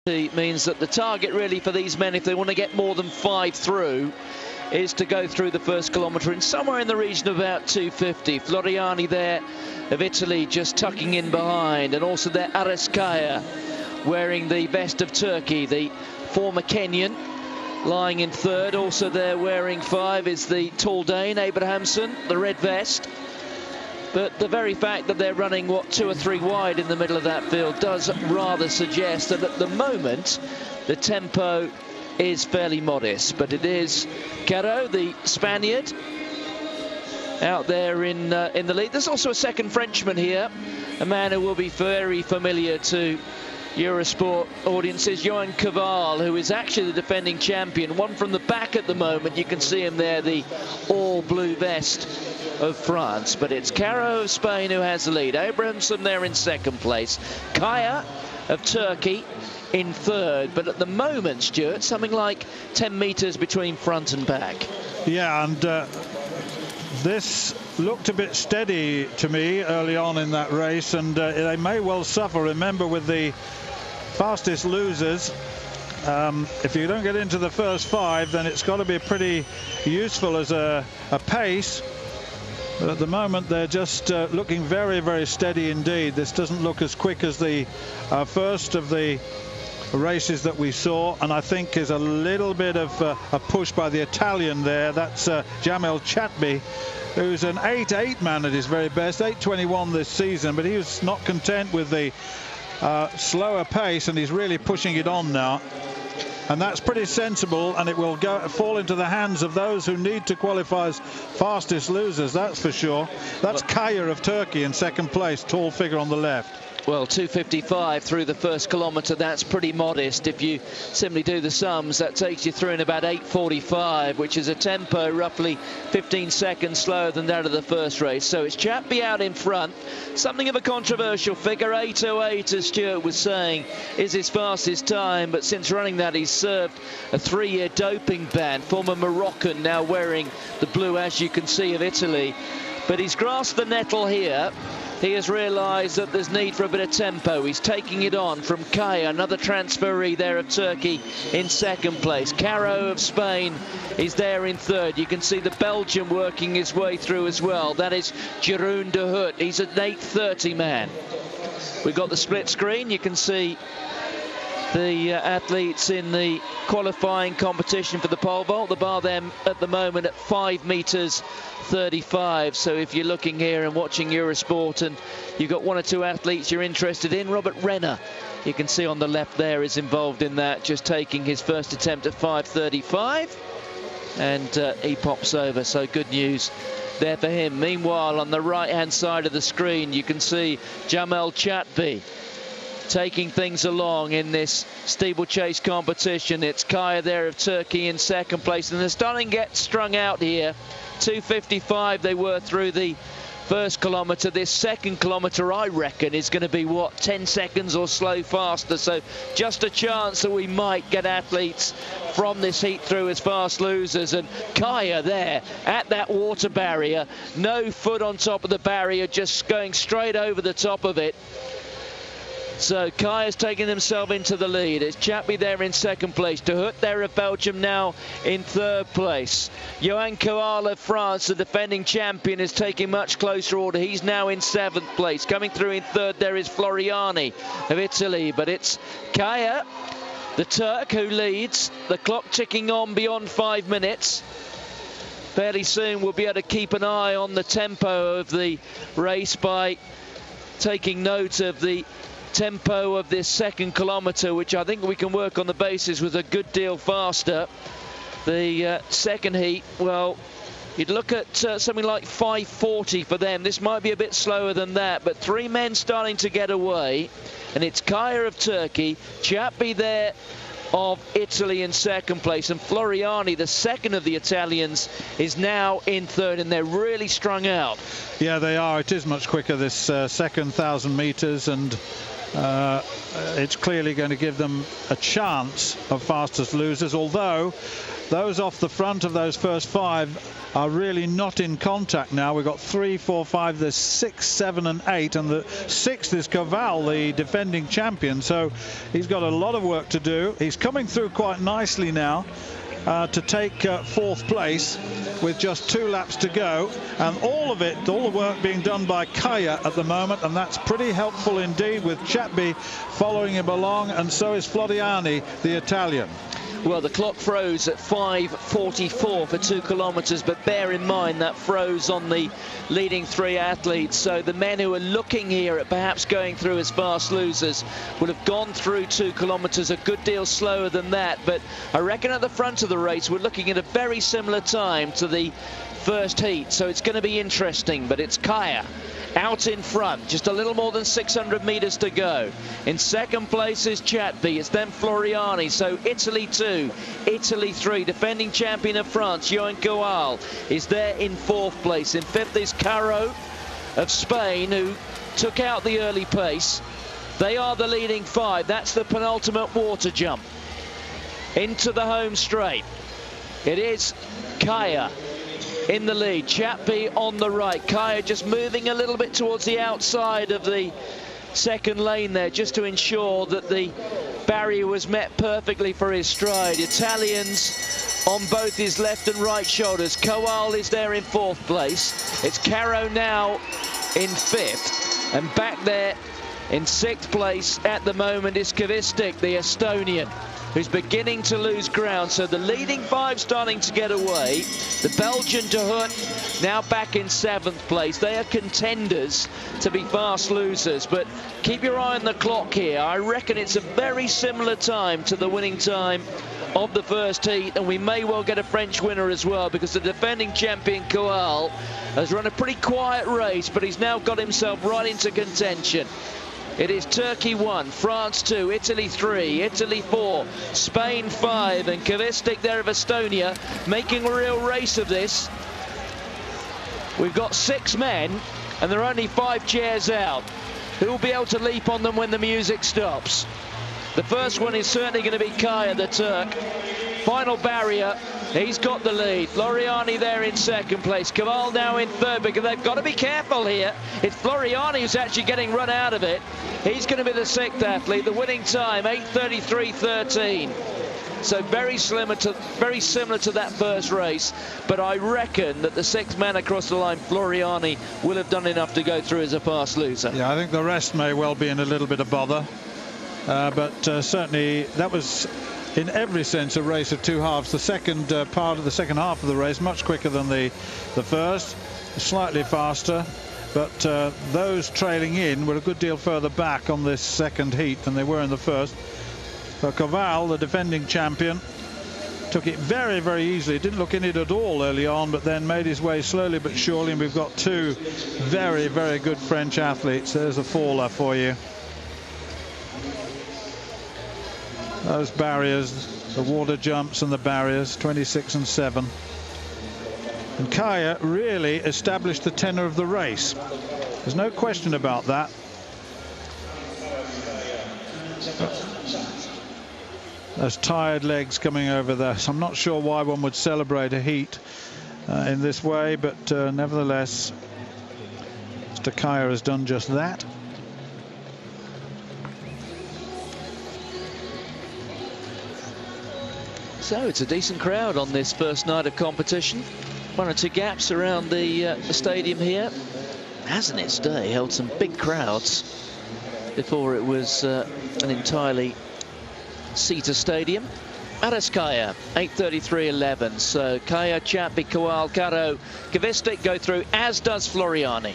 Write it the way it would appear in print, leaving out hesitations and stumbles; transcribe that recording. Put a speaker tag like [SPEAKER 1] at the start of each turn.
[SPEAKER 1] Means that the target really for these men, if they want to get more than 5 through, is to go through the first kilometre in somewhere in the region of about 2:50. Floriani there of Italy just tucking in behind, and also there Aras wearing the vest of Turkey, the former Kenyan, lying in third. Also there wearing 5 is the tall Dane Abrahamsen, the red vest. But the very fact that they're running, 2 or 3 wide in the middle of that field does rather suggest that at the moment the tempo is fairly modest. But it is Caro, the Spaniard, out there in the lead. There's also a second Frenchman here, a man who will be very familiar to Eurosport audiences, Johan Caval, who is actually the defending champion. One from the back at the moment, you can see him there, the all-blue vest of France. But it's Caro of Spain who has the lead. Abrahamsen there in second place. Kaya of Turkey in third. But at the moment, Stuart, something like 10 metres between front and back.
[SPEAKER 2] Yeah, and this looked a bit steady to me early on in that race, and they may well suffer. Remember, with the fastest losers, if you don't get into the first 5, then it's got to be pretty useful as a pace. But at the moment they're just looking very, very steady indeed. This doesn't look as quick as the first of the races that we saw, and I think is a little bit of a push by the Italian there. That's Jamel Chatbi, who's an 8.8 man at his very best, 8:21 this season, but he was not content with the slower pace, and he's really pushing it on now. And that's pretty sensible, and it will fall into the hands of those who need to qualify as fastest losers, that's for sure. That's Kaya of Turkey in second place, tall figure on the left.
[SPEAKER 1] Well, 2:55 through the first kilometre, that's pretty modest. If you simply do the sums, that takes you through in about 8:45, which is a tempo roughly 15 seconds slower than that of the first race. So it's Chatbi out in front. Something of a controversial figure, 8:08, as Stuart was saying, is his fastest time. But since running that, he's served a 3-year doping ban. Former Moroccan, now wearing the blue, as you can see, of Italy. But he's grasped the nettle here. He has realised that there's need for a bit of tempo. He's taking it on from Kaya, another transferee there of Turkey in second place. Caro of Spain is there in third. You can see the Belgian working his way through as well. That is Jeroen de Hut. He's an 8:30 man. We've got the split screen. You can see the athletes in the qualifying competition for the pole vault. The bar them at the moment at 5 metres 35. So if you're looking here and watching Eurosport and you've got 1 or 2 athletes you're interested in, Robert Renner, you can see on the left there, is involved in that, just taking his first attempt at 5:35, and he pops over. So good news there for him. Meanwhile, on the right hand side of the screen, you can see Jamel Chatbi taking things along in this steeplechase competition. It's Kaya there of Turkey in second place, and they're starting to get strung out here. 2:55 they were through the first kilometre. This second kilometre, I reckon, is going to be 10 seconds or so faster. So just a chance that we might get athletes from this heat through as fast losers. And Kaya there at that water barrier, no foot on top of the barrier, just going straight over the top of it. So Kaya's taking himself into the lead. It's Chatbi there in second place. De Hut there of Belgium now in third place. Johan Caval of France, the defending champion, is taking much closer order. He's now in 7th place. Coming through in third there is Floriani of Italy. But it's Kaya, the Turk, who leads. The clock ticking on beyond 5 minutes. Fairly soon we'll be able to keep an eye on the tempo of the race by taking note of the tempo of this second kilometre, which I think we can work on the basis was a good deal faster. The second heat, well, you'd look at something like 5:40 for them. This might be a bit slower than that, but 3 men starting to get away, and it's Kaya of Turkey, Chatbi there of Italy in second place, and Floriani, the second of the Italians, is now in third, and they're really strung out.
[SPEAKER 2] Yeah, they are. It is much quicker, this second 1,000 metres, and it's clearly going to give them a chance of fastest losers, although those off the front of those first 5 are really not in contact now. We've got 3, 4, 5, there's 6, 7 and 8, and the 6th is Koval, the defending champion, so he's got a lot of work to do. He's coming through quite nicely now to take 4th place with just 2 laps to go, and all the work being done by Kaya at the moment, and that's pretty helpful indeed, with Chatby following him along, and so is Floriani, the Italian.
[SPEAKER 1] Well, the clock froze at 5:44 for 2 kilometres, but bear in mind that froze on the leading 3 athletes. So the men who are looking here at perhaps going through as fast losers will have gone through 2 kilometres a good deal slower than that. But I reckon at the front of the race we're looking at a very similar time to the first heat. So it's going to be interesting, but it's Kaya out in front, just a little more than 600 meters to go. In second place is Chatby, it's then Floriani, so Italy 2, Italy 3, defending champion of France, Joan Koval, is there in 4th place. In 5th is Caro of Spain, who took out the early pace. They are the leading 5, that's the penultimate water jump. Into the home straight, it is Kaya in the lead, Chatby on the right, Kaya just moving a little bit towards the outside of the second lane there, just to ensure that the barrier was met perfectly for his stride. Italians on both his left and right shoulders. Koval is there in 4th place. It's Caro now in 5th, and back there in 6th place at the moment is Kvistic, the Estonian, who's beginning to lose ground. So the leading 5 starting to get away. The Belgian De Hut now back in 7th place. They are contenders to be fast losers, but keep your eye on the clock here. I reckon it's a very similar time to the winning time of the first heat, and we may well get a French winner as well, because the defending champion Koval has run a pretty quiet race, but he's now got himself right into contention. It is Turkey 1, France 2, Italy 3, Italy 4, Spain 5, and Kvistic there of Estonia making a real race of this. We've got 6 men, and there are only 5 chairs out. Who will be able to leap on them when the music stops? The first one is certainly going to be Kaya, the Turk. Final barrier, he's got the lead. Floriani there in 2nd place. Koval now in 3rd, because they've got to be careful here. It's Floriani who's actually getting run out of it. He's going to be the 6th athlete. The winning time, 8:33.13. So very similar to that first race, but I reckon that the 6th man across the line, Floriani, will have done enough to go through as a fast loser.
[SPEAKER 2] Yeah, I think the rest may well be in a little bit of bother, but certainly that was in every sense a race of 2 halves. The second part of the second half of the race much quicker than the first, slightly faster, but those trailing in were a good deal further back on this second heat than they were in the first. So Koval, the defending champion, took it very, very easily. Didn't look in it at all early on, but then made his way slowly but surely, and we've got 2 very, very good French athletes. There's a faller for you. Those barriers, the water jumps and the barriers, 26 and 7. And Kaya really established the tenor of the race. There's no question about that. Those tired legs coming over there. So I'm not sure why one would celebrate a heat in this way, but nevertheless, Mr. Kaya has done just that.
[SPEAKER 1] So it's a decent crowd on this first night of competition. 1 or 2 gaps around the stadium here. Has in its day held some big crowds before it was an entirely seater stadium. Aras Kaya, 8:33.11. So Kaya, Chatby, Koval, Caro, Kvistic go through, as does Floriani.